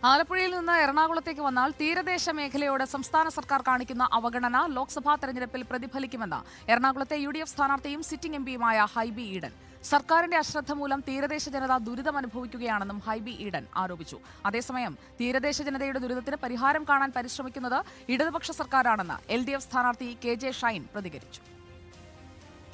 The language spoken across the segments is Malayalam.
ആലപ്പുഴയിൽ നിന്ന് എറണാകുളത്തേക്ക് വന്നാൽ തീരദേശ മേഖലയോട് സംസ്ഥാന സർക്കാർ കാണിക്കുന്ന അവഗണന ലോക്സഭാ തെരഞ്ഞെടുപ്പിൽ പ്രതിഫലിക്കുമെന്ന് എറണാകുളത്തെ UDF സ്ഥാനാർത്ഥിയും സിറ്റിംഗ് MPയുമായ ഹൈബി ഈഡൻ. സർക്കാരിന്റെ അശ്രദ്ധ മൂലം തീരദേശ ജനത ദുരിതമനുഭവിക്കുകയാണെന്നും ഹൈബി ഈഡൻ ആരോപിച്ചു. അതേസമയം തീരദേശ ജനതയുടെ ദുരിതത്തിന് പരിഹാരം കാണാൻ പരിശ്രമിക്കുന്നത് ഇടതുപക്ഷ സർക്കാരാണെന്ന് LDF സ്ഥാനാർത്ഥി KJ ഷൈൻ പ്രതികരിച്ചു.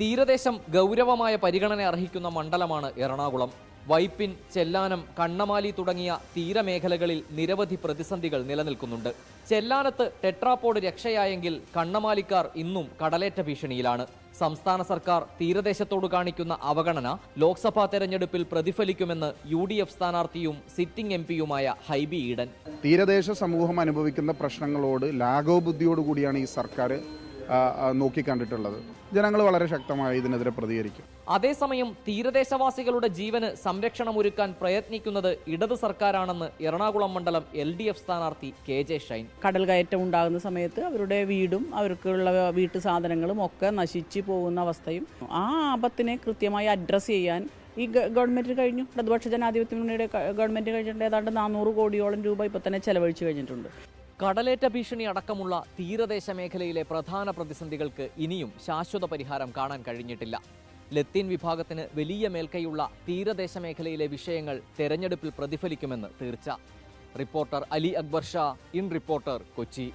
തീരദേശം ഗൗരവമായ പരിഗണന അർഹിക്കുന്ന മണ്ഡലമാണ് എറണാകുളം. വൈപ്പിൻ, ചെല്ലാനം, കണ്ണമാലി തുടങ്ങിയ തീരമേഖലകളിൽ നിരവധി പ്രതിസന്ധികൾ നിലനിൽക്കുന്നുണ്ട്. ചെല്ലാനത്ത് ടെട്രാപോഡ് രക്ഷയായെങ്കിൽ കണ്ണമാലിക്കാർ ഇന്നും കടലേറ്റ ഭീഷണിയിലാണ്. സംസ്ഥാന സർക്കാർ തീരദേശത്തോട് കാണിക്കുന്ന അവഗണന ലോക്സഭാ തെരഞ്ഞെടുപ്പിൽ പ്രതിഫലിക്കുമെന്ന് UDF സ്ഥാനാർത്ഥിയും സിറ്റിംഗ് MPയുമായ ഹൈബി ഈഡൻ. തീരദേശ സമൂഹം അനുഭവിക്കുന്ന പ്രശ്നങ്ങളോട് ലാഘവബുദ്ധിയോടുകൂടിയാണ് ഈ സർക്കാർ നോക്കിക്കണ്ടിട്ടുള്ളത്. ജനങ്ങൾ വളരെ ശക്തമായി ഇതിനെതിരെ പ്രതികരിക്കും. അതേസമയം തീരദേശവാസികളുടെ ജീവന് സംരക്ഷണം ഒരുക്കാൻ പ്രയത്നിക്കുന്നത് ഇടത് സർക്കാരാണെന്ന് എറണാകുളം മണ്ഡലം LDF സ്ഥാനാർത്ഥി KJ ഷൈൻ. കടൽ കയറ്റം ഉണ്ടാകുന്ന സമയത്ത് അവരുടെ വീടും അവർക്കുള്ള വീട്ടു സാധനങ്ങളും ഒക്കെ നശിച്ചു പോകുന്ന അവസ്ഥയും ആ ആപത്തിനെ കൃത്യമായി അഡ്രസ്സ് ചെയ്യാൻ ഈ ഗവൺമെന്റ് കഴിഞ്ഞു. ഇടതുപക്ഷ ജനാധിപത്യ മുന്നണിയുടെ ഗവൺമെന്റ് കഴിഞ്ഞിട്ടുണ്ട്. ഏതാണ്ട് 400 കോടിയോളം രൂപ ഇപ്പൊ തന്നെ ചെലവഴിച്ചു കഴിഞ്ഞിട്ടുണ്ട്. കടലേറ്റ ഭീഷണി അടക്കമുള്ള തീരദേശ മേഖലയിലെ പ്രധാന പ്രതിസന്ധികൾക്ക് ഇനിയും ശാശ്വത പരിഹാരം കാണാൻ കഴിഞ്ഞിട്ടില്ല. ലത്തീൻ വിഭാഗത്തിന് വലിയ മേൽക്കൈയുള്ള തീരദേശ മേഖലയിലെ വിഷയങ്ങൾ തെരഞ്ഞെടുപ്പിൽ പ്രതിഫലിക്കുമെന്ന് തീർച്ച. Reporter Ali Akbar Shah, in reporter, Kochi.